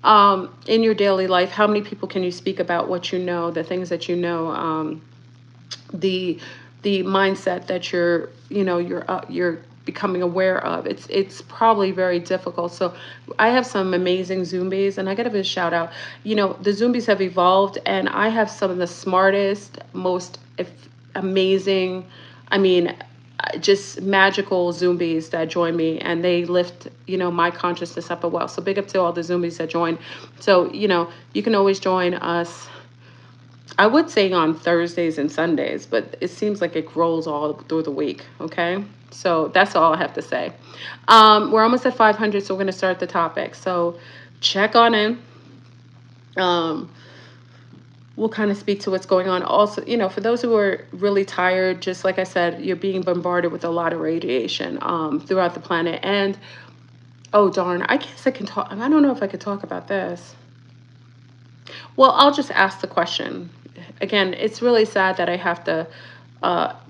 in your daily life, how many people can you speak about what you know, the things that you know, the mindset that you're becoming aware of. It's probably very difficult. So I have some amazing zombies, and I gotta give a shout out. The zombies have evolved, and I have some of the smartest, most amazing, I mean, just magical zombies that join me, and they lift my consciousness up as well. So big up to all the zombies that join. So you can always join us. I would say on Thursdays and Sundays, but it seems like it rolls all through the week. Okay. So that's all I have to say. We're almost at 500, so we're going to start the topic. So check on in. We'll kind of speak to what's going on. Also, for those who are really tired, just like I said, you're being bombarded with a lot of radiation throughout the planet. And, oh, darn, I guess I can talk. I don't know if I could talk about this. Well, I'll just ask the question. Again, it's really sad that I have to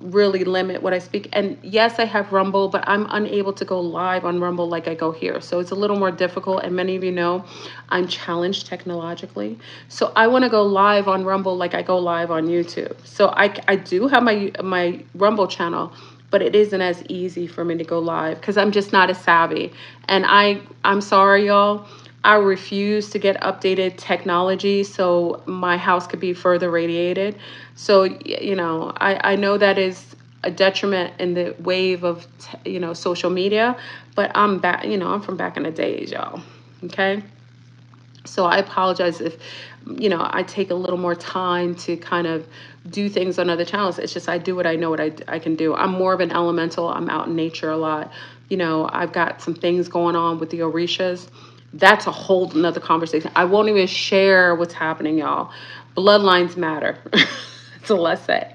really limit what I speak. And yes, I have Rumble, but I'm unable to go live on Rumble like I go here. So it's a little more difficult. And many of you know I'm challenged technologically. So I want to go live on Rumble like I go live on YouTube. So I do have my Rumble channel, but it isn't as easy for me to go live because I'm just not as savvy. And I'm sorry, y'all. I refuse to get updated technology so my house could be further radiated. So, I know that is a detriment in the wave of, social media, but I'm back, I'm from back in the days, y'all. Okay. So I apologize if, I take a little more time to kind of do things on other channels. It's just I do what I know what I can do. I'm more of an elemental. I'm out in nature a lot. I've got some things going on with the Orishas. That's a whole nother conversation. I won't even share what's happening, y'all. Bloodlines matter. So let's say.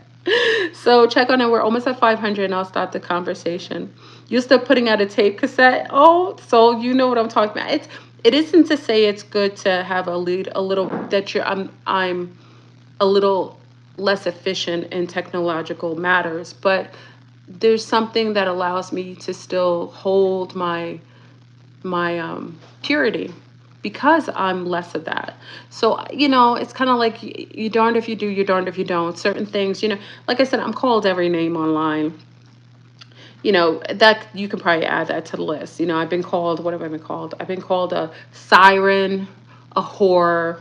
So check on it. We're almost at 500, and I'll start the conversation. You're still putting out a tape cassette? Oh, so you know what I'm talking about. It isn't to say it's good to have a little that I'm a little less efficient in technological matters, but there's something that allows me to still hold my purity because I'm less of that. So, it's kind of like you darned if you do, you're darned if you don't. Certain things, like I said, I'm called every name online. That you can probably add that to the list. I've been called, what have I been called? I've been called a siren, a whore,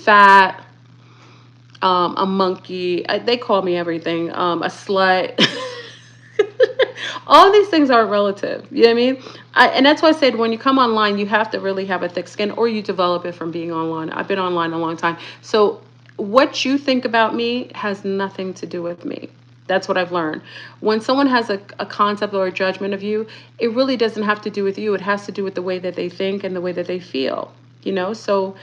fat, a monkey. They call me everything. A slut. All these things are relative. You know what I mean? And that's why I said when you come online, you have to really have a thick skin, or you develop it from being online. I've been online a long time. So what you think about me has nothing to do with me. That's what I've learned. When someone has a concept or a judgment of you, it really doesn't have to do with you. It has to do with the way that they think and the way that they feel. So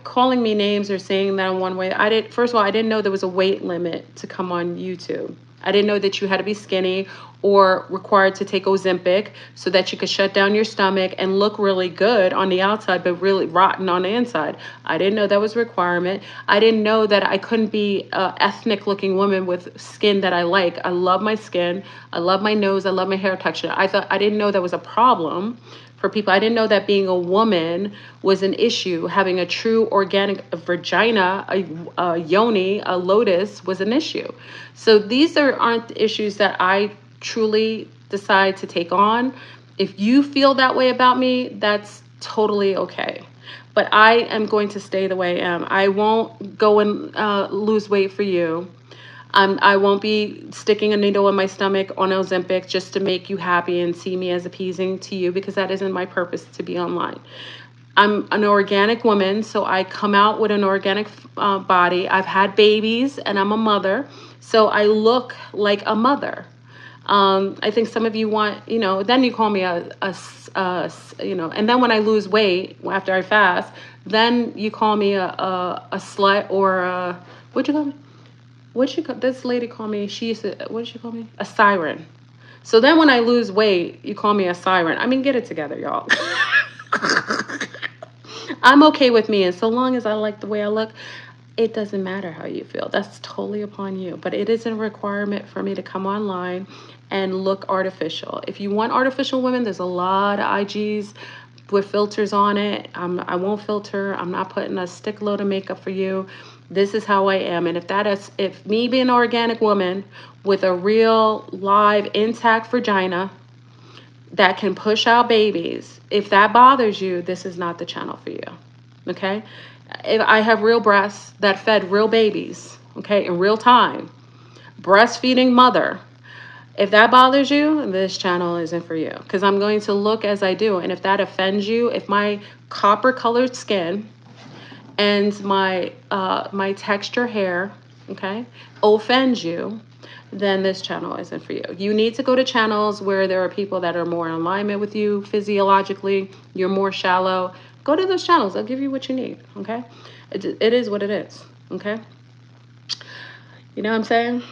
calling me names or saying that in one way. First of all, I didn't know there was a weight limit to come on YouTube. I didn't know that you had to be skinny or required to take Ozempic so that you could shut down your stomach and look really good on the outside, but really rotten on the inside. I didn't know that was a requirement. I didn't know that I couldn't be an ethnic looking woman with skin that I like. I love my skin. I love my nose. I love my hair texture. I didn't know that was a problem for people. I didn't know that being a woman was an issue. Having a true organic vagina, a yoni, a lotus was an issue. So these aren't issues that I truly decide to take on. If you feel that way about me, that's totally okay. But I am going to stay the way I am. I won't go and lose weight for you. I won't be sticking a needle in my stomach on Ozempic just to make you happy and see me as appeasing to you, because that isn't my purpose to be online. I'm an organic woman, so I come out with an organic body. I've had babies, and I'm a mother, so I look like a mother. I think some of you want, then you call me and then when I lose weight after I fast, then you call me a slut or what'd you call me? This lady called me, what did she call me? A siren. So then when I lose weight, you call me a siren. I mean, get it together, y'all. I'm okay with me. And so long as I like the way I look, it doesn't matter how you feel. That's totally upon you. But it isn't a requirement for me to come online and look artificial. If you want artificial women, there's a lot of IGs with filters on it. I won't filter. I'm not putting a stick load of makeup for you. This is how I am. And if me being an organic woman with a real live intact vagina that can push out babies, if that bothers you, this is not the channel for you. Okay? If I have real breasts that fed real babies, okay, in real time, breastfeeding mother. If that bothers you, this channel isn't for you, because I'm going to look as I do. And if that offends you, if my copper colored skin and my my texture hair, okay, offends you, then this channel isn't for you. You need to go to channels where there are people that are more in alignment with you physiologically. You're more shallow. Go to those channels. They'll give you what you need, okay? It is what it is, okay? You know what I'm saying?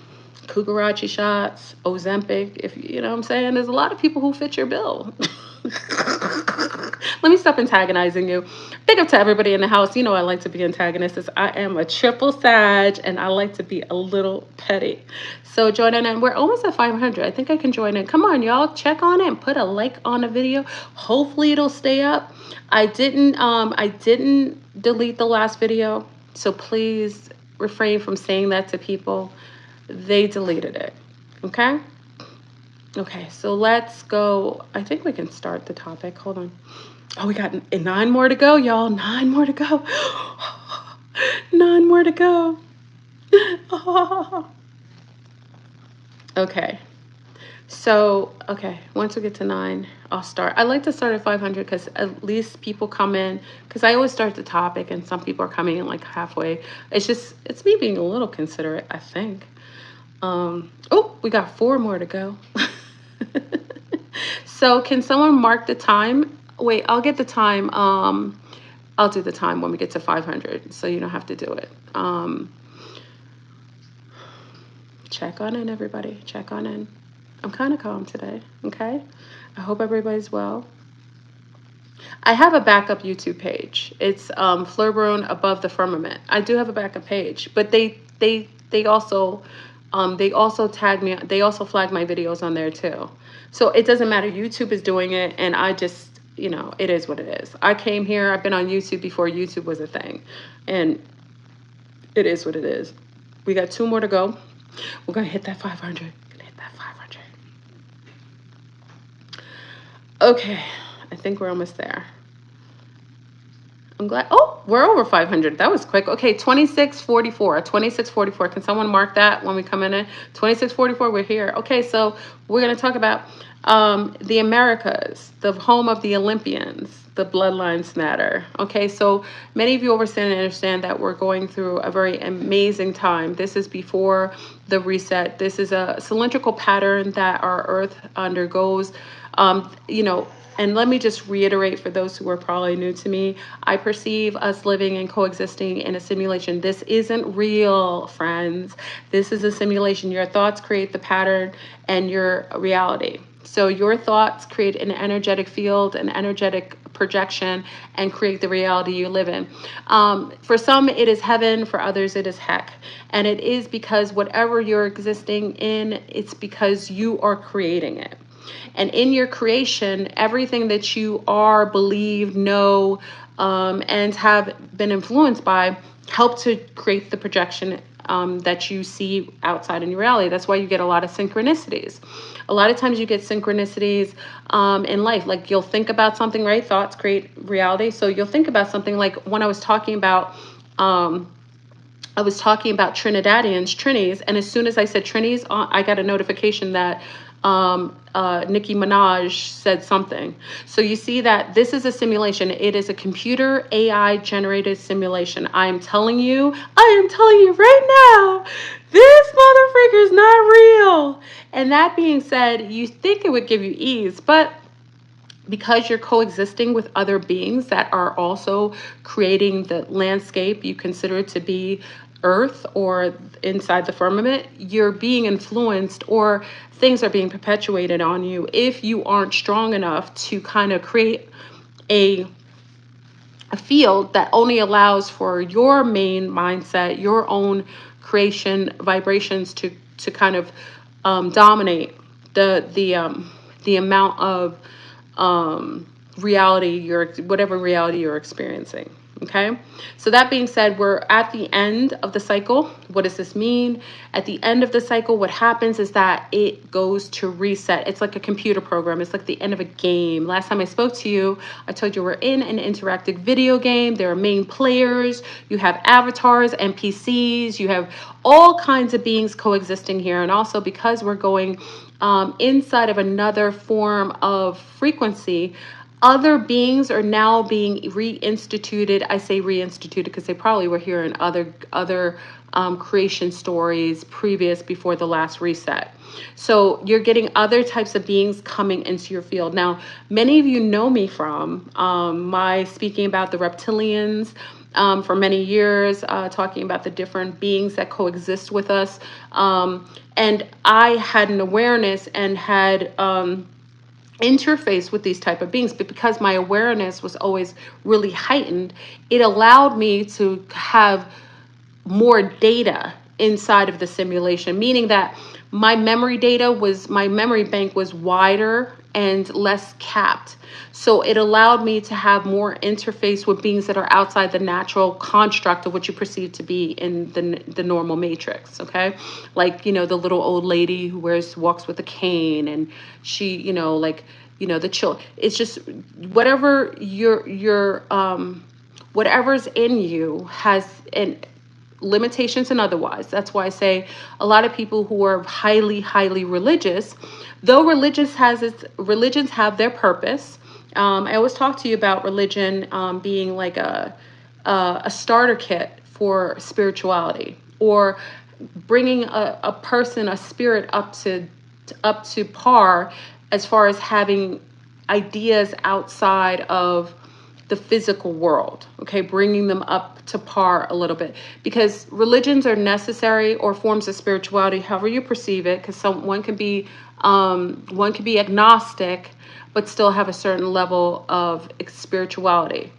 Kugarachi shots, Ozempic, if you know what I'm saying? There's a lot of people who fit your bill. Let me stop antagonizing you. Big up to everybody in the house. You know I like to be antagonistic. I am a triple Sag, and I like to be a little petty. So join in, and we're almost at 500. I think I can join in. Come on, y'all, check on it and put a like on the video. Hopefully it'll stay up. I didn't delete the last video, so please refrain from saying that to people. They deleted it. Okay? Okay, so let's go. I think we can start the topic. Hold on. Oh, we got 9 more to go, y'all. 9 more to go. 9 more to go. Okay. So, okay, once we get to 9, I'll start. I like to start at 500 because at least people come in, because I always start the topic and some people are coming in like halfway. It's me being a little considerate, I think. Oh, we got 4 more to go. So can someone mark the time? Wait, I'll get the time. I'll do the time when we get to 500, so you don't have to do it. Check on in, everybody. Check on in. I'm kind of calm today, okay? I hope everybody's well. I have a backup YouTube page. It's Fleur Brun Above the Firmament. I do have a backup page, but they also tag me. They also flag my videos on there too. So it doesn't matter. YouTube is doing it, and I just, you know, it is what it is. I came here. I've been on YouTube before YouTube was a thing, and it is what it is. We got 2 more to go. We're gonna hit that 500. Gonna hit that 500. Okay, I think we're almost there. I'm glad. Oh, we're over 500. That was quick. Okay, 2644. 2644. Can someone mark that when we come in? 2644. We're here. Okay, so we're going to talk about the Americas, the home of the Olympians, the bloodlines matter. Okay, so many of you understand that we're going through a very amazing time. This is before the reset. This is a cylindrical pattern that our Earth undergoes. You know, and let me just reiterate for those who are probably new to me, I perceive us living and coexisting in a simulation. This isn't real, friends. This is a simulation. Your thoughts create the pattern and your reality. So your thoughts create an energetic field, an energetic projection, and create the reality you live in. For some, it is heaven. For others, it is heck. And it is because whatever you're existing in, it's because you are creating it. And in your creation, everything that you are, believe, know, and have been influenced by help to create the projection that you see outside in your reality. That's why you get a lot of synchronicities. A lot of times you get synchronicities in life. Like you'll think about something, right? Thoughts create reality. So you'll think about something like when I was talking about Trinidadians, Trinis, and as soon as I said Trinis, I got a notification that Nicki Minaj said something. So you see that this is a simulation. It is a computer AI generated simulation. I am telling you right now, this motherfucker is not real. And that being said, you think it would give you ease, but because you're coexisting with other beings that are also creating the landscape you consider to be Earth or inside the firmament, you're being influenced, or things are being perpetuated on you if you aren't strong enough to kind of create a field that only allows for your main mindset, your own creation vibrations to kind of dominate the amount of reality whatever reality you're experiencing. Okay. So that being said, we're at the end of the cycle. What does this mean? At the end of the cycle, what happens is that it goes to reset. It's like a computer program. It's like the end of a game. Last time I spoke to you, I told you we're in an interactive video game. There are main players. You have avatars, NPCs. You have all kinds of beings coexisting here. And also because we're going inside of another form of frequency, other beings are now being reinstituted. I say reinstituted because they probably were here in other creation stories before the last reset. So you're getting other types of beings coming into your field. Now, many of you know me from my speaking about the reptilians for many years, talking about the different beings that coexist with us. And I had an awareness and had interface with these type of beings, but because my awareness was always really heightened, it allowed me to have more data inside of the simulation, meaning that my memory bank was wider and less capped. So it allowed me to have more interface with beings that are outside the natural construct of what you perceive to be in the normal matrix. Okay. Like, the little old lady who walks with a cane, and she, the chill. It's just whatever whatever's in you has limitations and otherwise. That's why I say a lot of people who are highly, highly religious, though religions have their purpose. I always talk to you about religion being like a starter kit for spirituality, or bringing a spirit up to par as far as having ideas outside of the physical world. Okay, bringing them up to par a little bit, because religions are necessary, or forms of spirituality, however you perceive it, because one can be agnostic but still have a certain level of spirituality.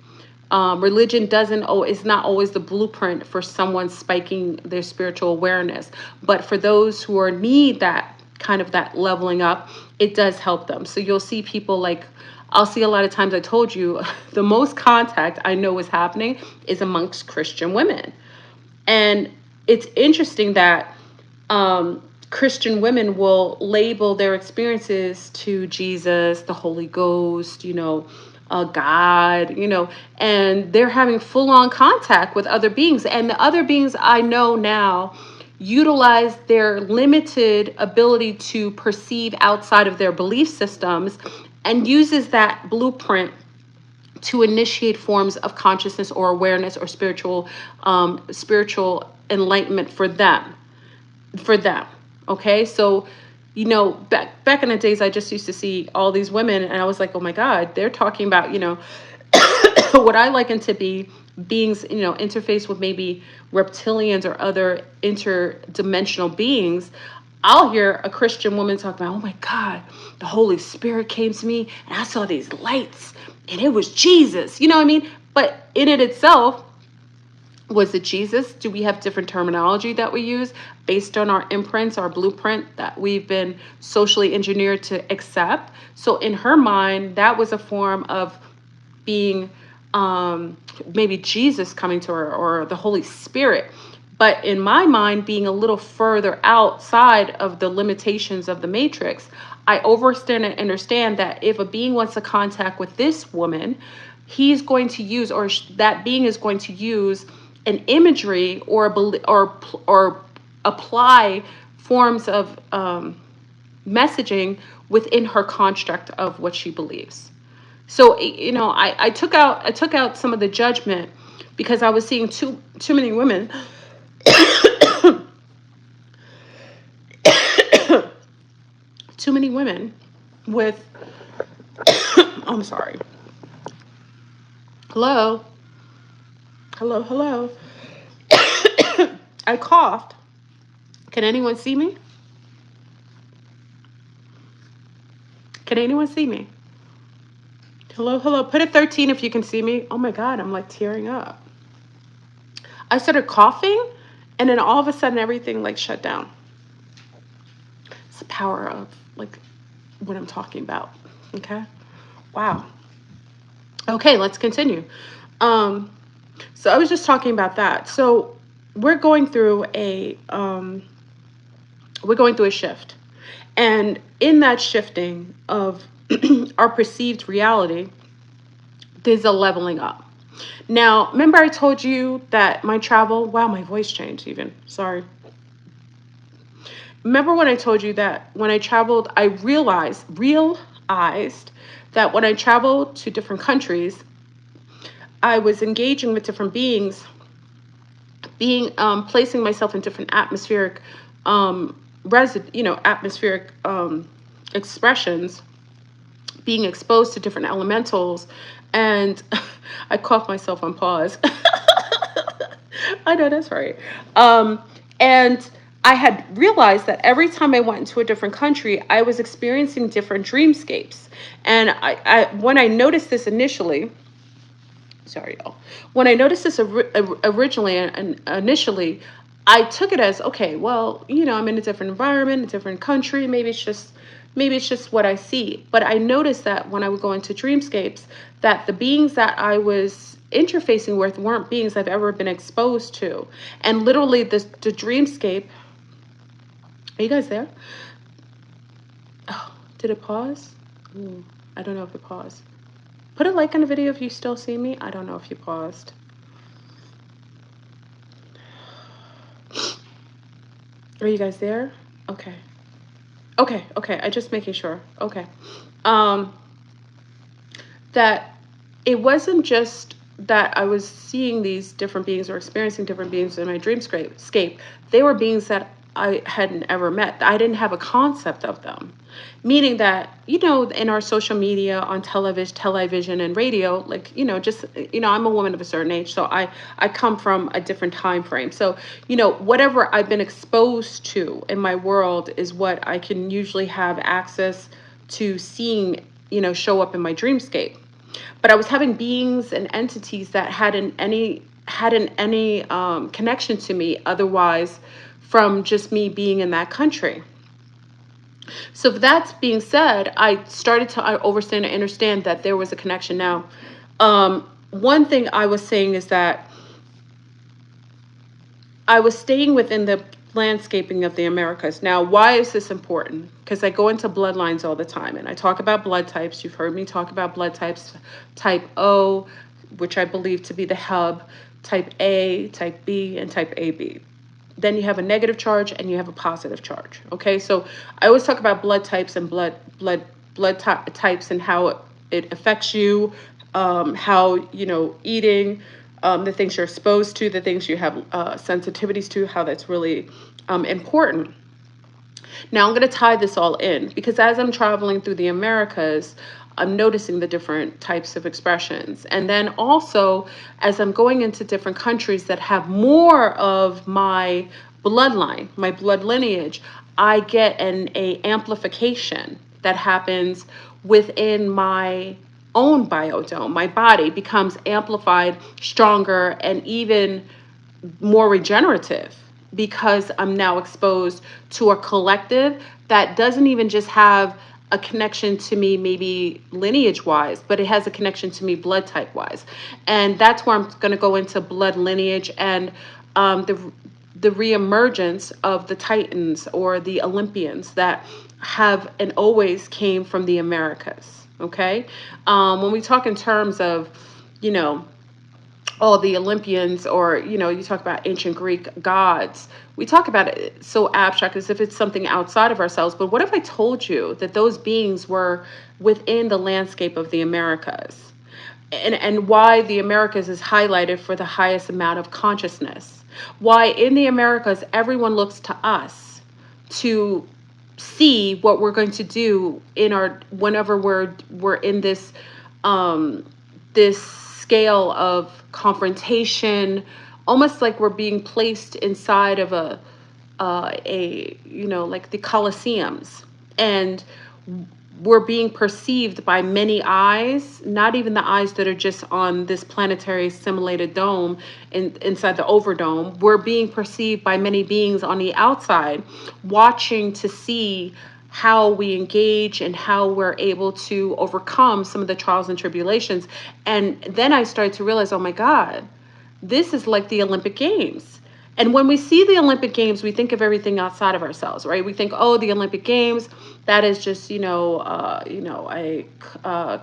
Religion is not always the blueprint for someone spiking their spiritual awareness, but for those who need that kind of that leveling up, it does help them. So you'll see people like, I'll see a lot of times, I told you, the most contact I know is happening is amongst Christian women. And it's interesting that Christian women will label their experiences to Jesus, the Holy Ghost, God, and they're having full on contact with other beings. And the other beings I know now utilize their limited ability to perceive outside of their belief systems and uses that blueprint to initiate forms of consciousness or awareness or spiritual enlightenment for them. Okay. So, back in the days, I just used to see all these women and I was like, oh my God, they're talking about, what I liken to be beings, interface with maybe reptilians or other interdimensional beings. I'll hear a Christian woman talk about, oh my God, the Holy Spirit came to me and I saw these lights and it was Jesus. You know what I mean? But in it itself, was it Jesus? Do we have different terminology that we use based on our imprints, our blueprint that we've been socially engineered to accept? So in her mind, that was a form of being maybe Jesus coming to her, or the Holy Spirit. But in my mind, being a little further outside of the limitations of the matrix, I understand that if a being wants to contact with this woman, he's going to use, or that being is going to use an imagery or apply forms of messaging within her construct of what she believes. So, I took out some of the judgment because I was seeing too many women. Too many women with, I'm sorry. Hello. I coughed. Can anyone see me? Can anyone see me? Hello. Put a 13 if you can see me. Oh my God, I'm like tearing up. I started coughing and then all of a sudden everything like shut down. It's the power of like what I'm talking about. Okay. Wow. Okay, let's continue. So I was just talking about that. So we're going through a shift. And in that shifting of our perceived reality, there's a leveling up. Now, remember I told you that my travel, wow, my voice changed even. Sorry. Remember when I told you that when I traveled, I realized that when I traveled to different countries, I was engaging with different beings, placing myself in different atmospheric, atmospheric expressions, being exposed to different elementals, and I coughed myself on pause. I know that's right. And I had realized that every time I went into a different country, I was experiencing different dreamscapes. And when I noticed this initially, sorry, y'all. When I noticed this originally and initially, I took it as, okay, well, I'm in a different environment, a different country. Maybe it's just what I see. But I noticed that when I would go into dreamscapes, that the beings that I was interfacing with weren't beings I've ever been exposed to. And literally the dreamscape, are you guys there? Oh, did it pause? Ooh, I don't know if it paused. Put a like on the video if you still see me. I don't know if you paused. Are you guys there? Okay. Okay. I just making sure. Okay. That it wasn't just that I was seeing these different beings or experiencing different beings in my dreamscape. They were beings that I hadn't ever met. I didn't have a concept of them. Meaning that, in our social media, on television and radio, I'm a woman of a certain age, so I come from a different time frame. So, whatever I've been exposed to in my world is what I can usually have access to seeing, show up in my dreamscape. But I was having beings and entities that hadn't any connection to me otherwise from just me being in that country. So that being said, I started to understand that there was a connection. Now, one thing I was saying is that I was staying within the landscaping of the Americas. Now, why is this important? Because I go into bloodlines all the time and I talk about blood types. You've heard me talk about blood types. Type O, which I believe to be the hub, type A, type B, and type AB. Then you have a negative charge and you have a positive charge. Okay, so I always talk about blood types and blood types and how it affects you, how eating, the things you're exposed to, the things you have sensitivities to, how that's really important. Now I'm going to tie this all in because as I'm traveling through the Americas, I'm noticing the different types of expressions. And then also, as I'm going into different countries that have more of my bloodline, my blood lineage, I get a amplification that happens within my own biodome. My body becomes amplified, stronger, and even more regenerative because I'm now exposed to a collective that doesn't even just have a connection to me, maybe lineage wise, but it has a connection to me blood type wise. And that's where I'm going to go into blood lineage and the reemergence of the Titans or the Olympians that have and always came from the Americas. Okay. When we talk in terms of, all the Olympians or, you talk about ancient Greek gods, we talk about it so abstract as if it's something outside of ourselves. But what if I told you that those beings were within the landscape of the Americas and why the Americas is highlighted for the highest amount of consciousness? Why in the Americas, everyone looks to us to see what we're going to do whenever we're in this, this scale of confrontation, almost like we're being placed inside of like the Colosseums, and we're being perceived by many eyes, not even the eyes that are just on this planetary simulated dome inside the overdome. We're being perceived by many beings on the outside, watching to see how we engage and how we're able to overcome some of the trials and tribulations. And then I started to realize, oh my God, this is like the Olympic Games. And when we see the Olympic Games, we think of everything outside of ourselves, right? We think, oh, the Olympic Games, that is just, a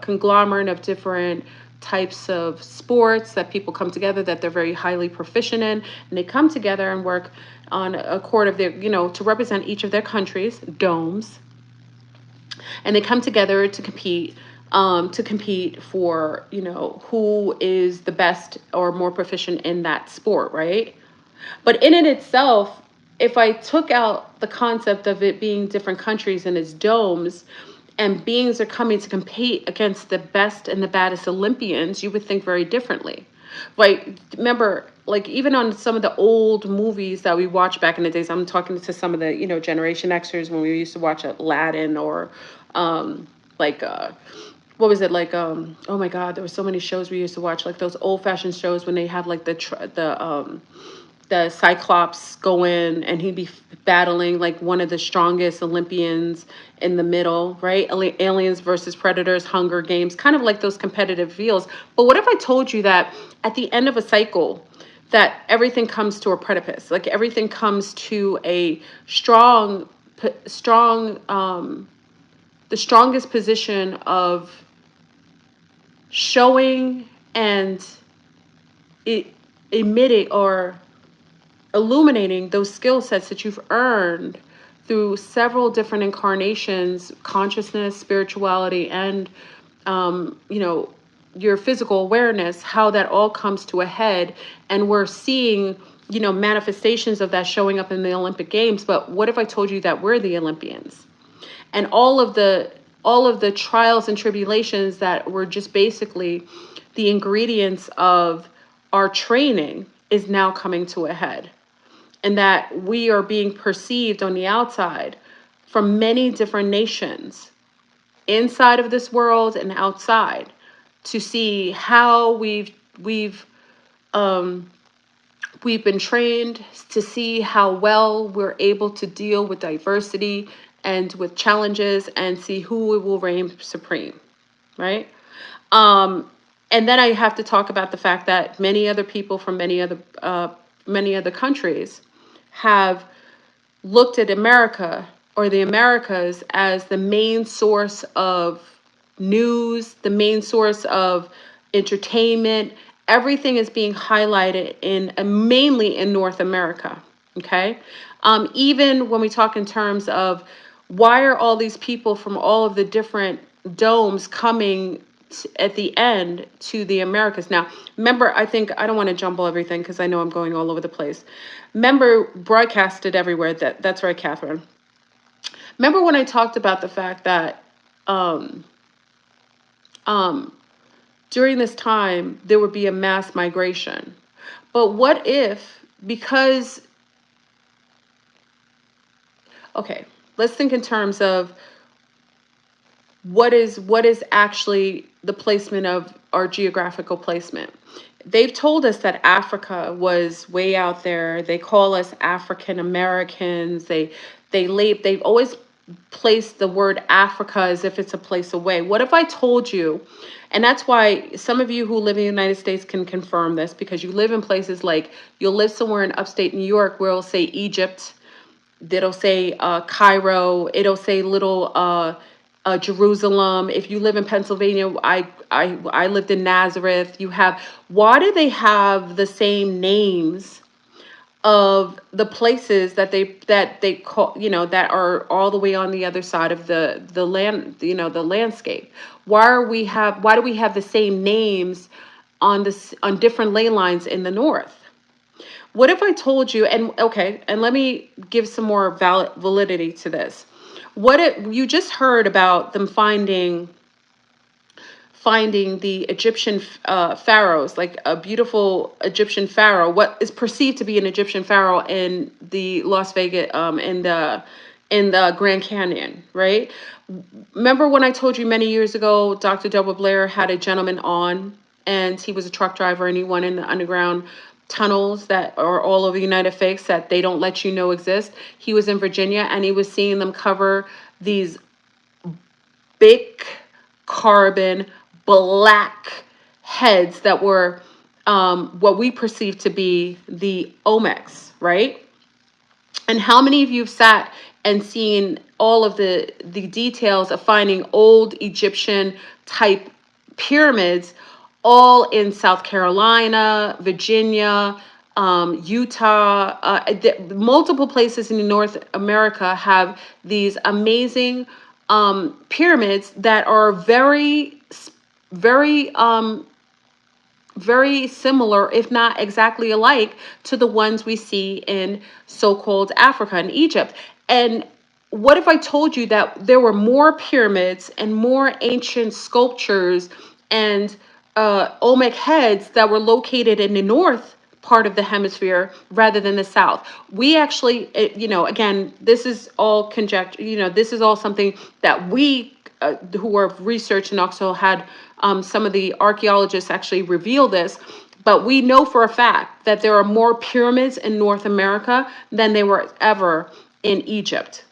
conglomerate of different types of sports that people come together that they're very highly proficient in, and they come together and work on a court of their, to represent each of their countries, domes, and they come together to compete for, who is the best or more proficient in that sport, right? But in it itself, if I took out the concept of it being different countries and its domes, and beings are coming to compete against the best and the baddest Olympians, you would think very differently. Like, remember, like even on some of the old movies that we watched back in the days, I'm talking to some of the, Generation Xers when we used to watch Aladdin or like what was it, like oh my God, there were so many shows we used to watch, like those old fashioned shows when they have like the Cyclops go in and he'd be battling like one of the strongest Olympians in the middle, right? Aliens versus Predators, Hunger Games, kind of like those competitive feels. But what if I told you that at the end of a cycle, that everything comes to a precipice, like everything comes to a strong, the strongest position of showing and emitting or illuminating those skill sets that you've earned through several different incarnations, consciousness, spirituality, and your physical awareness, how that all comes to a head. And we're seeing, manifestations of that showing up in the Olympic Games. But what if I told you that we're the Olympians? And all of the trials and tribulations that were just basically the ingredients of our training is now coming to a head. And that we are being perceived on the outside from many different nations, inside of this world and outside, to see how we've been trained, to see how well we're able to deal with diversity and with challenges, and see who will reign supreme, right? And then I have to talk about the fact that many other people from many other countries have looked at America or the Americas as the main source of news, the main source of entertainment. Everything is being highlighted mainly in North America. Okay. Even when we talk in terms of why are all these people from all of the different domes coming at the end to the Americas. Now, remember, I don't want to jumble everything because I know I'm going all over the place. Remember, broadcasted everywhere. That's right, Catherine. Remember when I talked about the fact that during this time there would be a mass migration. But what if, because, okay, let's think in terms of what is actually the placement of our geographical placement. They've told us that Africa was way out there. They call us African Americans. They've always placed the word Africa as if it's a place away. What if I told you, and that's why some of you who live in the United States can confirm this, because you live in places like, you'll live somewhere in upstate New York where it'll say Egypt, it'll say Cairo, it'll say little Jerusalem. If you live in Pennsylvania, I lived in Nazareth. Why do they have the same names of the places that they call, that are all the way on the other side of the land, the landscape? Why do we have the same names on different ley lines in the north? What if I told you, and let me give some more validity to this. What if you just heard about them finding the Egyptian pharaohs, like a beautiful Egyptian pharaoh, what is perceived to be an Egyptian pharaoh in the Las Vegas, in the Grand Canyon, right? Remember when I told you many years ago, Dr. Delbert Blair had a gentleman on, and he was a truck driver, and he went in the underground tunnels that are all over the United States that they don't let you know exist. He was in Virginia, and he was seeing them cover these big carbon black heads that were what we perceive to be the Olmecs, right? And how many of you have sat and seen all of the details of finding old Egyptian type pyramids all in South Carolina, Virginia, Utah, multiple places in North America have these amazing pyramids that are very very similar, if not exactly alike, to the ones we see in so-called Africa and Egypt. And what if I told you that there were more pyramids and more ancient sculptures and Olmec heads that were located in the north part of the hemisphere rather than the south? We actually, again, this is all conjecture, this is all something that we who are researched, and also had some of the archaeologists actually reveal this. But we know for a fact that there are more pyramids in North America than there were ever in Egypt.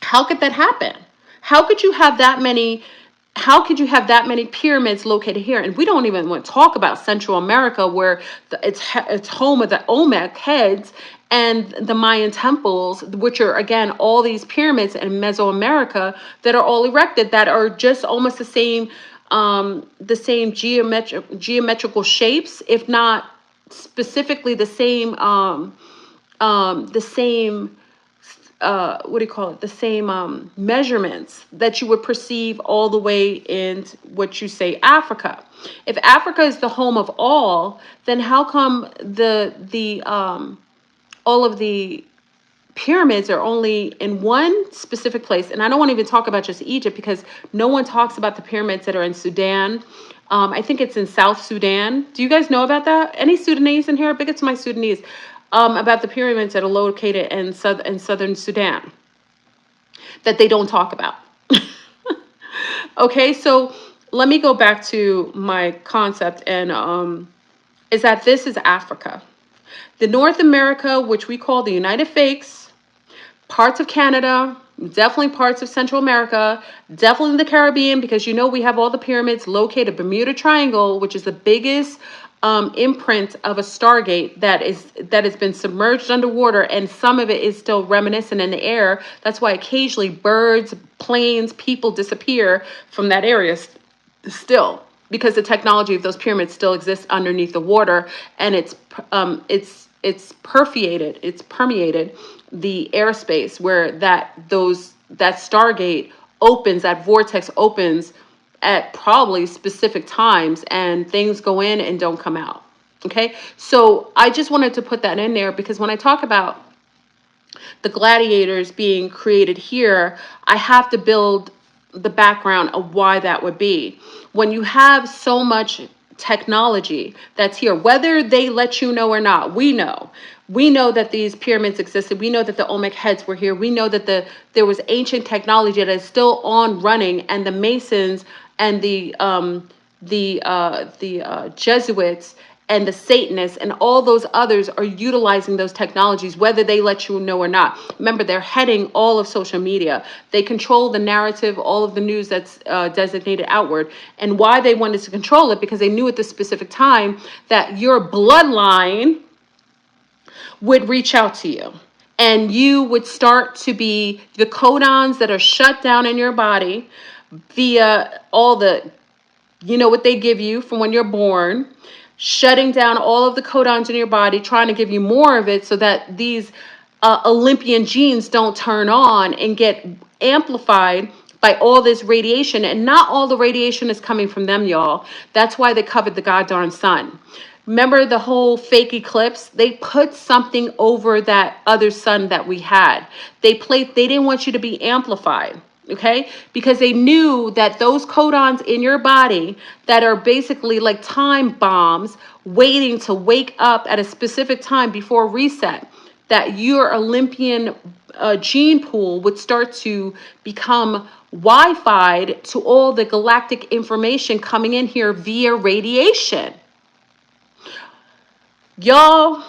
How could that happen? How could you have that many? How could you have that many pyramids located here? And we don't even want to talk about Central America, where it's home of the Olmec heads and the Mayan temples, which are, again, all these pyramids in Mesoamerica that are all erected, that are just almost the same geometrical shapes, if not specifically the same what do you call it? The same measurements that you would perceive all the way in what you say Africa. If Africa is the home of all, then how come all of the pyramids are only in one specific place? And I don't want to even talk about just Egypt, because no one talks about the pyramids that are in Sudan. I think it's in South Sudan. Do you guys know about that? Any Sudanese in here? Big it's my Sudanese. About the pyramids that are located in southern Sudan that they don't talk about. Okay, so let me go back to my concept, and is that this is Africa. The North America, which we call the United Fakes, parts of Canada, definitely parts of Central America, definitely the Caribbean, because we have all the pyramids located, Bermuda Triangle, which is the biggest imprint of a Stargate that has been submerged underwater, and some of it is still reminiscent in the air. That's why occasionally birds, planes, people disappear from that area still, because the technology of those pyramids still exists underneath the water, and it's permeated the airspace where that Stargate opens, that vortex opens at probably specific times, and things go in and don't come out. Okay, so I just wanted to put that in there, because when I talk about the gladiators being created here, I have to build the background of why that would be. When you have so much technology that's here, whether they let you know or not, we know that these pyramids existed. We know that the Olmec heads were here. We know that there was ancient technology that is still on running, and the Masons and the Jesuits and the Satanists and all those others are utilizing those technologies, whether they let you know or not. Remember, they're heading all of social media. They control the narrative, all of the news that's designated outward. And why they wanted to control it, because they knew at this specific time that your bloodline would reach out to you, and you would start to be the codons that are shut down in your body via all the, what they give you from when you're born, shutting down all of the codons in your body, trying to give you more of it so that these Olympian genes don't turn on and get amplified by all this radiation. And not all the radiation is coming from them, y'all. That's why they covered the goddamn sun. Remember the whole fake eclipse? They put something over that other sun that we had. They didn't want you to be amplified, okay? Because they knew that those codons in your body that are basically like time bombs waiting to wake up at a specific time before reset, that your Olympian gene pool would start to become Wi-Fi'd to all the galactic information coming in here via radiation. Y'all,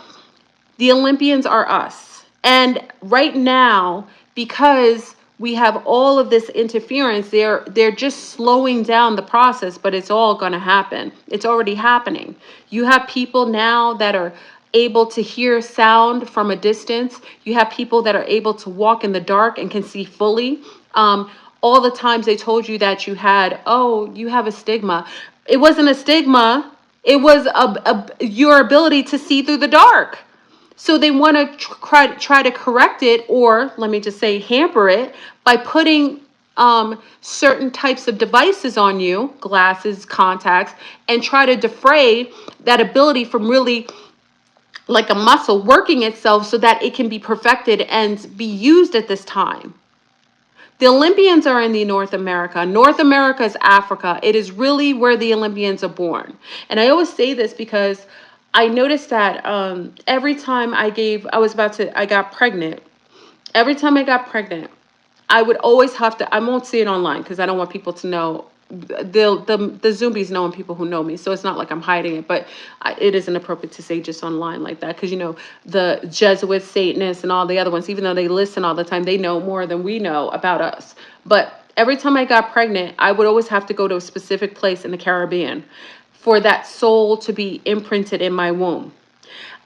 the Olympians are us. And right now, because we have all of this interference. They're just slowing down the process, but it's all going to happen. It's already happening. You have people now that are able to hear sound from a distance. You have people that are able to walk in the dark and can see fully. All the times they told you that you had, oh, you have a stigma. It wasn't a stigma. It was your ability to see through the dark. So they want to try to correct it, or let me just say hamper it, by putting certain types of devices on you, glasses, contacts, and try to defray that ability from really like a muscle working itself so that it can be perfected and be used at this time. The Olympians are in the North America. North America is Africa. It is really where the Olympians are born. And I always say this because I noticed that every time I got pregnant. Every time I got pregnant, I would always have to, I won't say it online because I don't want people to know. The Zoomies know and people who know me, so it's not like I'm hiding it, but it isn't appropriate to say just online like that, because the Jesuits, Satanists, and all the other ones, even though they listen all the time, they know more than we know about us. But every time I got pregnant, I would always have to go to a specific place in the Caribbean for that soul to be imprinted in my womb.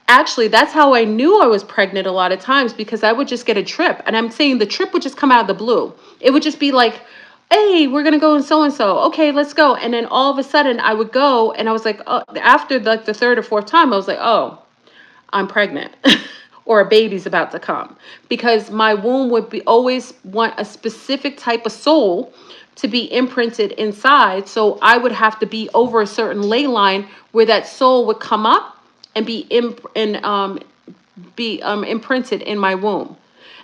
Actually, that's how I knew I was pregnant a lot of times, because I would just get a trip, and I'm saying the trip would just come out of the blue. It would just be like, hey, we're going to go and so. Okay, let's go. And then all of a sudden I would go, and I was like, oh, after like the third or fourth time, I was like, oh, I'm pregnant or a baby's about to come, because my womb would be always want a specific type of soul to be imprinted inside. So I would have to be over a certain ley line where that soul would come up and be imprinted in my womb.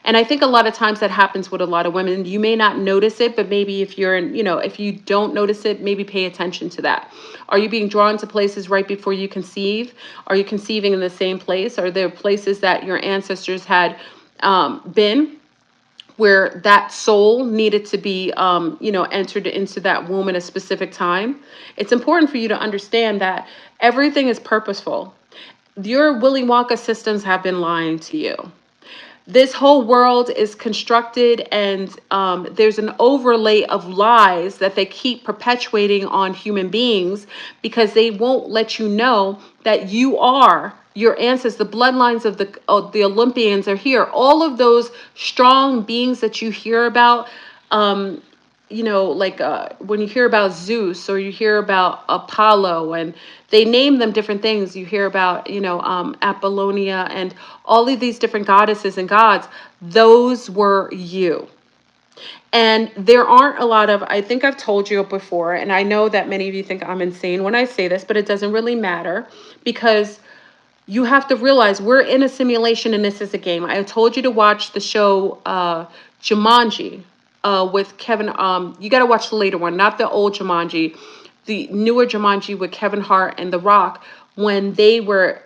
And I think a lot of times that happens with a lot of women. You may not notice it, but maybe if if you don't notice it, maybe pay attention to that. Are you being drawn to places right before you conceive? Are you conceiving in the same place? Are there places that your ancestors had been, where that soul needed to be, entered into that womb at a specific time? It's important for you to understand that everything is purposeful. Your Willy Wonka systems have been lying to you. This whole world is constructed, and there's an overlay of lies that they keep perpetuating on human beings, because they won't let you know that you are your ancestors. The bloodlines of the Olympians are here. All of those strong beings that you hear about, when you hear about Zeus, or you hear about Apollo, and they name them different things. You hear about, Apollonia, and all of these different goddesses and gods. Those were you. And there aren't a lot of, I think I've told you before, and I know that many of you think I'm insane when I say this, but it doesn't really matter, because you have to realize we're in a simulation and this is a game. I told you to watch the show Jumanji with Kevin. You got to watch the later one, not the old Jumanji, the newer Jumanji with Kevin Hart and The Rock, when they were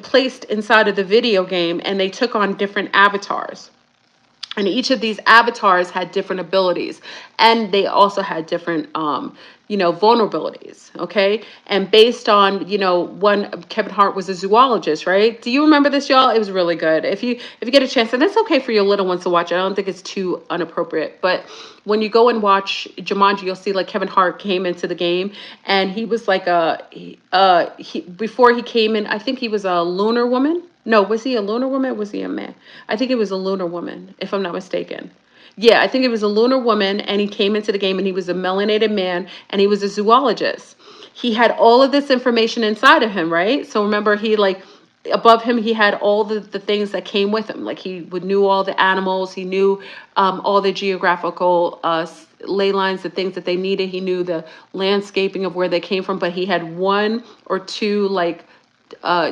placed inside of the video game and they took on different avatars. And each of these avatars had different abilities, and they also had different, vulnerabilities. Okay. And based on, one, Kevin Hart was a zoologist, right? Do you remember this, y'all? It was really good. If you get a chance, and it's okay for your little ones to watch it. I don't think it's too inappropriate, but when you go and watch Jumanji, you'll see like Kevin Hart came into the game, and he was like before he came in, I think he was a lunar woman. No, was he a lunar woman? Was he a man? I think it was a lunar woman, if I'm not mistaken. Yeah, I think it was a lunar woman, and he came into the game, and he was a melanated man, and he was a zoologist. He had all of this information inside of him, right? So remember, above him, he had all the things that came with him. Like knew all the animals. He knew all the geographical ley lines, the things that they needed. He knew the landscaping of where they came from, but he had one or two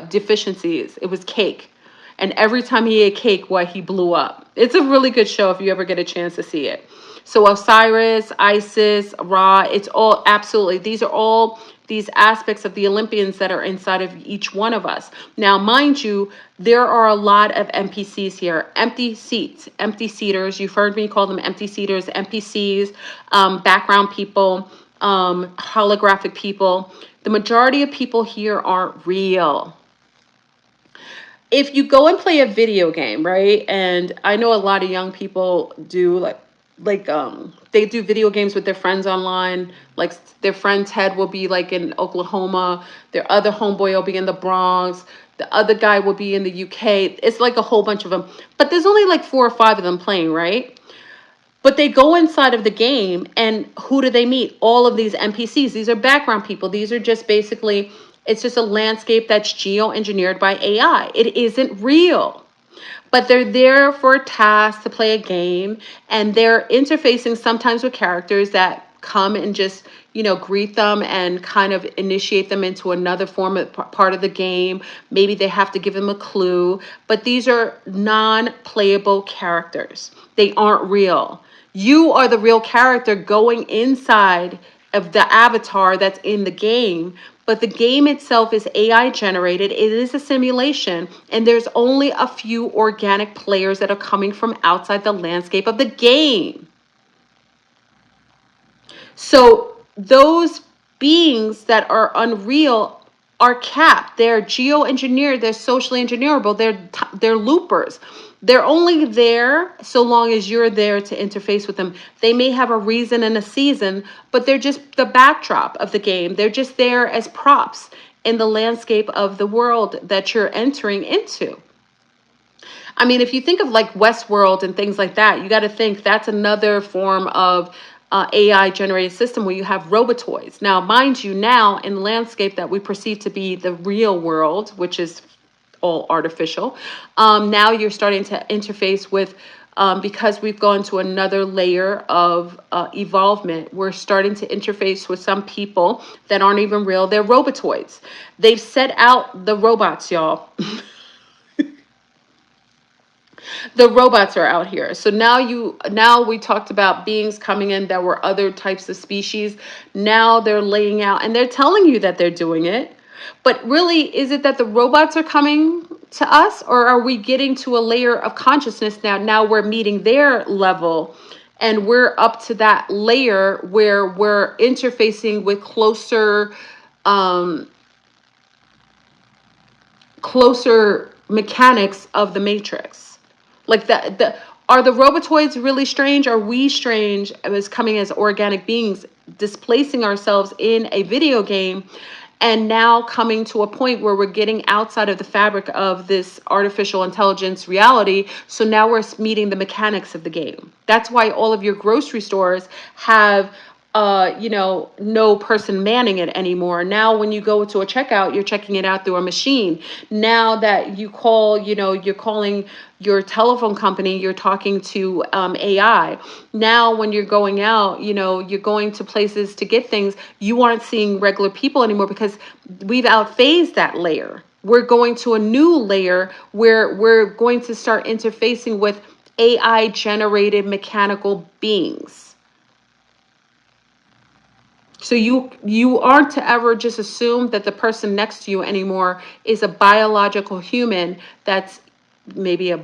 deficiencies. It was cake. And every time he ate cake, he blew up. It's a really good show if you ever get a chance to see it. So Osiris, Isis, Ra, it's all absolutely, these are all these aspects of the Olympians that are inside of each one of us. Now, mind you, there are a lot of NPCs here, empty seats, empty seaters. You've heard me call them empty seaters, NPCs, background people, holographic people. The majority of people here aren't real. if you go and play a video game, right? And I know a lot of young people do they do video games with their friends online. Like their friend's head will be like in Oklahoma, their other homeboy will be in the Bronx, the other guy will be in the UK. It's like a whole bunch of them. But there's only like 4 or 5 of them playing, right? But they go inside of the game, and who do they meet? All of these NPCs. These are background people. These are just basically, it's just a landscape that's geoengineered by AI. It isn't real. But they're there for a task to play a game, and they're interfacing sometimes with characters that come and just, greet them and kind of initiate them into another form of part of the game. Maybe they have to give them a clue, but these are non-playable characters. They aren't real. You are the real character going inside of the avatar that's in the game, but the game itself is AI generated. It is a simulation, and there's only a few organic players that are coming from outside the landscape of the game. So those beings that are unreal are capped. They're geoengineered. They're socially engineerable. They're loopers. They're only there so long as you're there to interface with them. They may have a reason and a season, but they're just the backdrop of the game. They're just there as props in the landscape of the world that you're entering into. I mean, if you think of like Westworld and things like that, you got to think that's another form of AI generated system where you have robotoids. Now, mind you, now in the landscape that we perceive to be the real world, which is all artificial, now you're starting to interface with, because we've gone to another layer of evolvement, we're starting to interface with some people that aren't even real. They're robotoids. They've set out the robots, y'all. The robots are out here. So now we talked about beings coming in that were other types of species. Now they're laying out and they're telling you that they're doing it. But really, is it that the robots are coming to us, or are we getting to a layer of consciousness now? Now we're meeting their level, and we're up to that layer where we're interfacing with closer mechanics of the matrix. Like are the robotoids really strange? Are we strange as coming as organic beings, displacing ourselves in a video game, and now coming to a point where we're getting outside of the fabric of this artificial intelligence reality? So now we're meeting the mechanics of the game. That's why all of your grocery stores have no person manning it anymore. Now, when you go to a checkout, you're checking it out through a machine. Now that you call, you're calling your telephone company, you're talking to AI. Now, when you're going out, you're going to places to get things, you aren't seeing regular people anymore because we've outphased that layer. We're going to a new layer where we're going to start interfacing with AI generated mechanical beings. So you aren't to ever just assume that the person next to you anymore is a biological human that's maybe a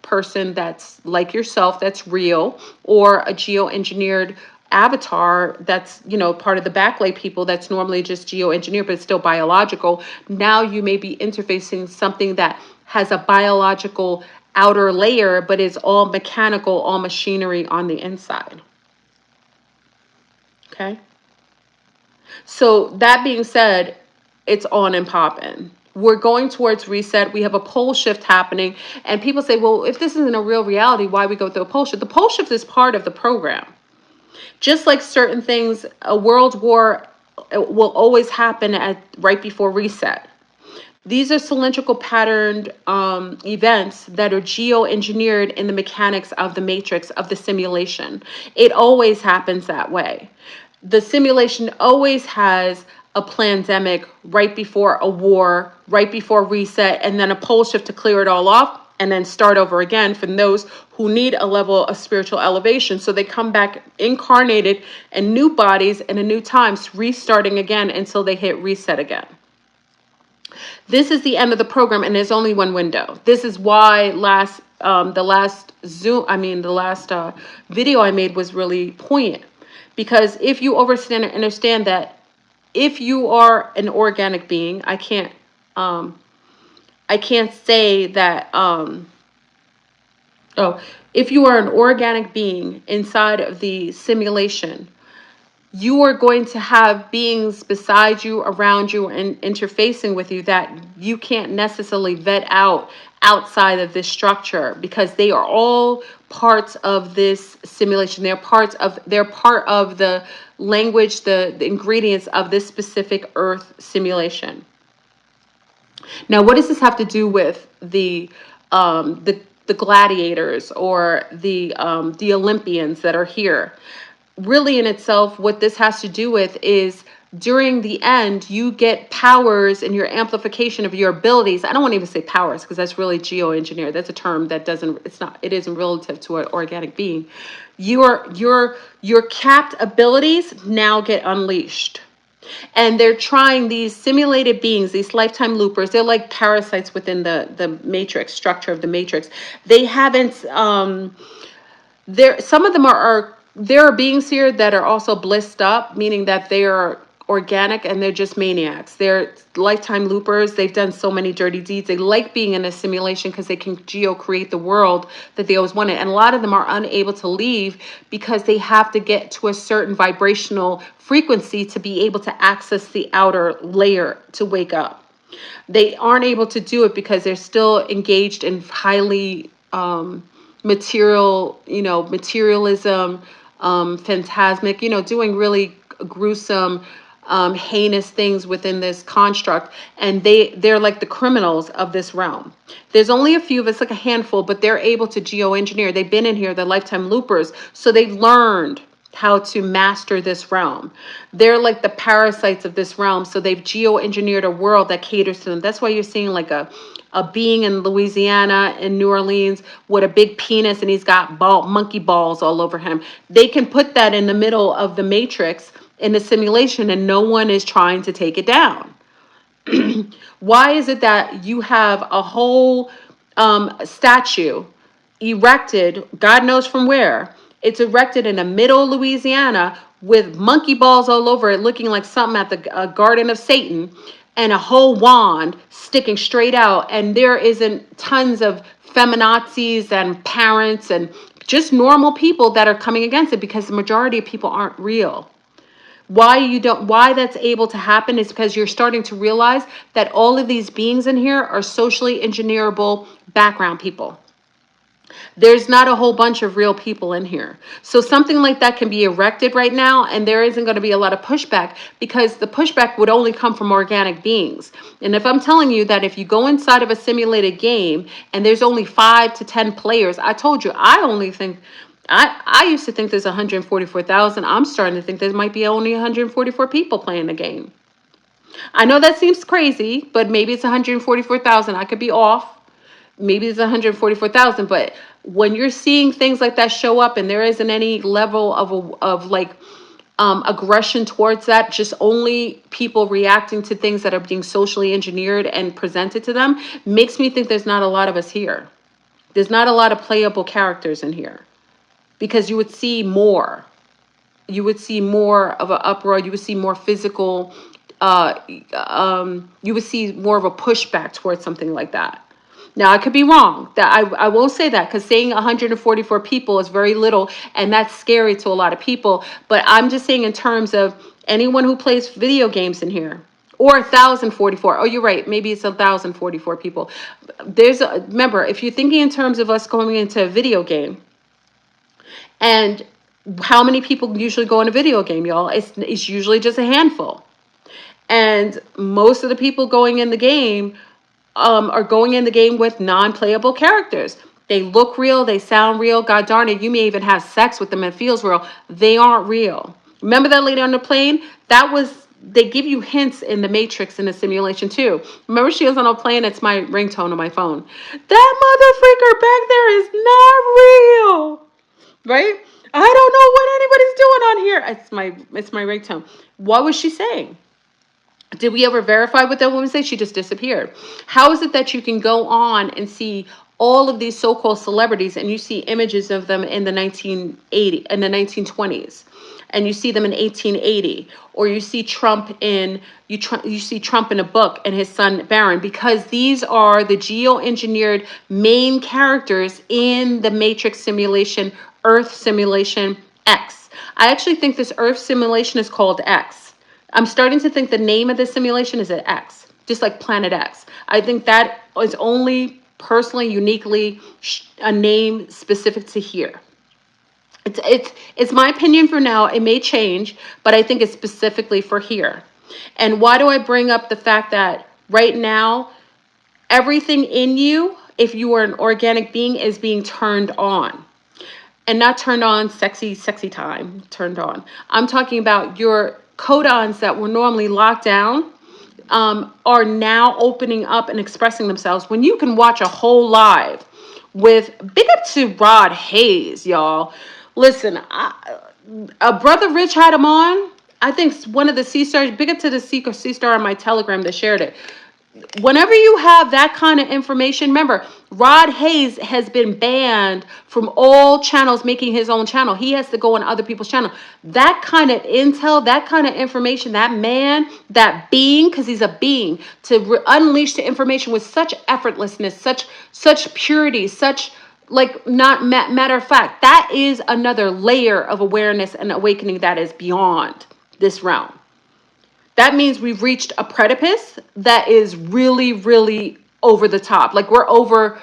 person that's like yourself, that's real, or a geoengineered avatar that's part of the backlay people that's normally just geoengineered but it's still biological. Now you may be interfacing something that has a biological outer layer but is all mechanical, all machinery on the inside. Okay. So that being said, it's on and popping. We're going towards reset. We have a pole shift happening. And people say, well, if this isn't a real reality, why we go through a pole shift? The pole shift is part of the program. Just like certain things, a world war will always happen right before reset. These are cylindrical patterned events that are geoengineered in the mechanics of the matrix of the simulation. It always happens that way. The simulation always has a pandemic right before a war, right before reset, and then a pole shift to clear it all off and then start over again for those who need a level of spiritual elevation. So they come back incarnated in new bodies and in new times, restarting again until they hit reset again. This is the end of the program, and there's only one window. This is why the last video I made was really poignant. Because if you understand that if you are an organic being, I can't I can't say that, oh, if you are an organic being inside of the simulation, you are going to have beings beside you, around you, and interfacing with you that you can't necessarily vet out outside of this structure, because they are all parts of this simulation. They're part of the language, the ingredients of this specific Earth simulation. Now, what does this have to do with the gladiators or the Olympians that are here? Really, in itself, what this has to do with is, during the end, you get powers and your amplification of your abilities. I don't want to even say powers, because that's really geoengineered. That's a term that it isn't relative to an organic being. Your capped abilities now get unleashed. And they're trying these simulated beings, these lifetime loopers. They're like parasites within the matrix structure of the matrix. They haven't, some of them there are beings here that are also blissed up, meaning that they are organic and they're just maniacs. They're lifetime loopers. They've done so many dirty deeds. They like being in a simulation because they can geo-create the world that they always wanted. And a lot of them are unable to leave because they have to get to a certain vibrational frequency to be able to access the outer layer to wake up. They aren't able to do it because they're still engaged in highly materialism, phantasmic, doing really gruesome, heinous things within this construct. And they're like the criminals of this realm. There's only a few of us, like a handful, but they're able to geoengineer. They've been in here, they're lifetime loopers. So they've learned how to master this realm. They're like the parasites of this realm. So they've geoengineered a world that caters to them. That's why you're seeing like a being in Louisiana, in New Orleans, with a big penis, and he's got monkey balls all over him. They can put that in the middle of the matrix in the simulation, and no one is trying to take it down. Why is it that you have a whole statue erected, God knows from where? It's erected in the middle of Louisiana with monkey balls all over it, looking like something at the Garden of Satan, and a whole wand sticking straight out. And there isn't tons of feminazis and parents and just normal people that are coming against it, because the majority of people aren't real. Why that's able to happen is because you're starting to realize that all of these beings in here are socially engineerable background people. There's not a whole bunch of real people in here. So something like that can be erected right now, and there isn't going to be a lot of pushback, because the pushback would only come from organic beings. And if I'm telling you that if you go inside of a simulated game and there's only 5 to 10 players, I told you, I used to think there's 144,000. I'm starting to think there might be only 144 people playing the game. I know that seems crazy, but maybe it's 144,000. I could be off. Maybe it's 144,000, but when you're seeing things like that show up and there isn't any level of aggression towards that, just only people reacting to things that are being socially engineered and presented to them, makes me think there's not a lot of us here. There's not a lot of playable characters in here, because you would see more. You would see more of an uproar. You would see more physical. You would see more of a pushback towards something like that. Now, I could be wrong. That I won't say that, because saying 144 people is very little, and that's scary to a lot of people. But I'm just saying in terms of anyone who plays video games in here, or 1,044. Oh, you're right. Maybe it's 1,044 people. Remember, if you're thinking in terms of us going into a video game, and how many people usually go in a video game, y'all? It's usually just a handful. And most of the people going in the game are going in the game with non-playable characters. They look real. They sound real. God darn it, you may even have sex with them and it feels real. They aren't real. Remember that lady on the plane? They give you hints in the Matrix in the simulation too. Remember, she was on a plane. It's my ringtone on my phone. That mother freaker back there is not real. Right? I don't know what anybody's doing on here. It's my ringtone. What was she saying? Did we ever verify what that woman said? She just disappeared. How is it that you can go on and see all of these so-called celebrities and you see images of them in the 1920s? and you see them in 1880, or you see Trump in you see Trump in a book and his son Barron, because these are the geoengineered main characters in the Matrix simulation, Earth simulation X. I actually think this Earth simulation is called X. I'm starting to think the name of the simulation is at X, just like Planet X. I think that is only personally, uniquely a name specific to here. It's my opinion for now. It may change, but I think it's specifically for here. And why do I bring up the fact that right now, everything in you, if you are an organic being, is being turned on? And not turned on, sexy time, turned on. I'm talking about your codons that were normally locked down, are now opening up and expressing themselves. When you can watch a whole live with, big up to Rod Hayes, y'all. Listen, a brother Rich had him on. I think one of the C-stars, big up to the C-star on my Telegram that shared it. Whenever you have that kind of information, remember, Rod Hayes has been banned from all channels making his own channel. He has to go on other people's channel. That kind of intel, that kind of information, that man, that being, because he's a being, to unleash the information with such effortlessness, such purity, such, like, not matter of fact, that is another layer of awareness and awakening that is beyond this realm. That means we've reached a precipice that is really, really over the top. Like we're over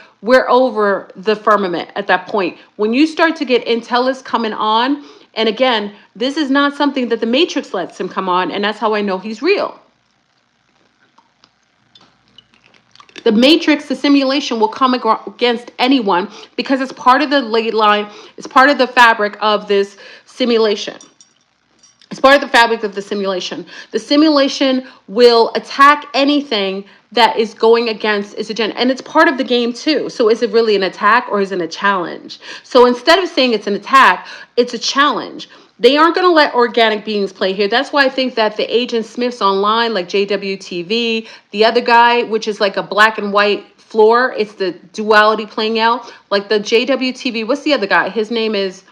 the firmament at that point. When you start to get Intellis coming on, and again, this is not something that the Matrix lets him come on, and that's how I know he's real. The Matrix, the simulation, will come against anyone because it's part of the ley line, it's part of the fabric of this simulation. It's part of the fabric of the simulation. The simulation will attack anything that is going against its agenda. And it's part of the game too. So is it really an attack or is it a challenge? So instead of saying it's an attack, it's a challenge. They aren't going to let organic beings play here. That's why I think that the Agent Smiths online, like JWTV, the other guy, which is like a black and white Fleur, it's the duality playing out. Like the JWTV, what's the other guy? His name is,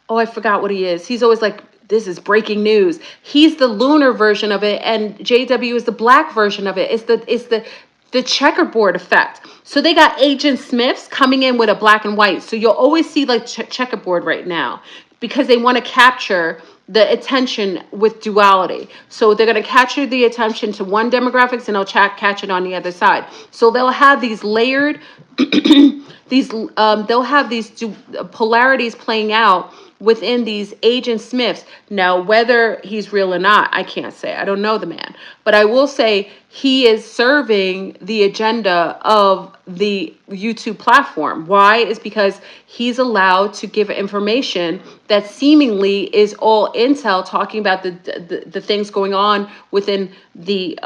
oh, I forgot what he is. He's always like, this is breaking news. He's the lunar version of it, and JW is the black version of it. It's the checkerboard effect. So they got Agent Smiths coming in with a black and white. So you'll always see like checkerboard right now because they want to capture the attention with duality. So they're going to capture the attention to one demographics and they'll catch it on the other side. So they'll have these layered, they'll have these polarities playing out within these Agent Smiths. Now, whether he's real or not, I can't say. I don't know the man. But I will say he is serving the agenda of the YouTube platform. Why? Is because he's allowed to give information that seemingly is all intel, talking about the things going on within the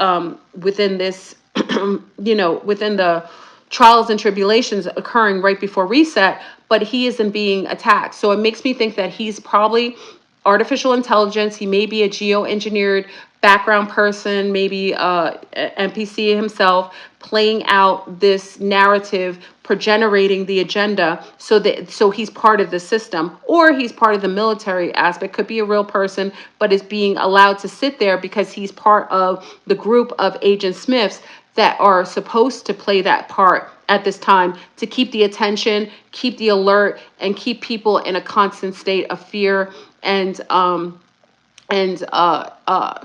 within this within the trials and tribulations occurring right before reset, but he isn't being attacked. So it makes me think that he's probably artificial intelligence. He may be a geoengineered background person, maybe NPC himself, playing out this narrative, generating the agenda, so he's part of the system, or he's part of the military aspect. Could be a real person, but is being allowed to sit there because he's part of the group of Agent Smiths that are supposed to play that part at this time to keep the attention, keep the alert, and keep people in a constant state of fear and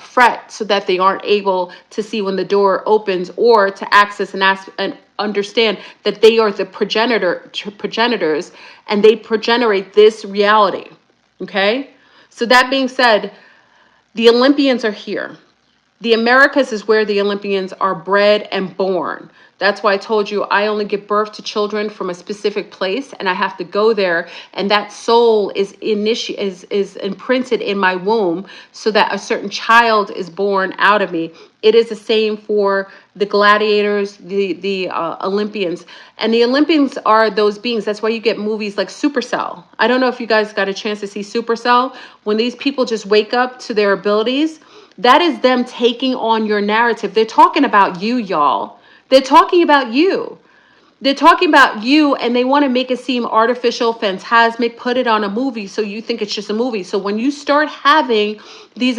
fret, so that they aren't able to see when the door opens, or to access and understand that they are the progenitors and they progenerate this reality. Okay? So that being said, the Olympians are here. The Americas is where the Olympians are bred and born. That's why I told you I only give birth to children from a specific place, and I have to go there, and that soul is imprinted in my womb, so that a certain child is born out of me. It is the same for the gladiators, the Olympians, and the Olympians are those beings. That's why you get movies like Supercell. I don't know if you guys got a chance to see Supercell. When these people just wake up to their abilities, that is them taking on your narrative. They're talking about you, y'all. They're talking about you. they're talking about you, and they want to make it seem artificial, phantasmic, put it on a movie so you think it's just a movie. So when you start having these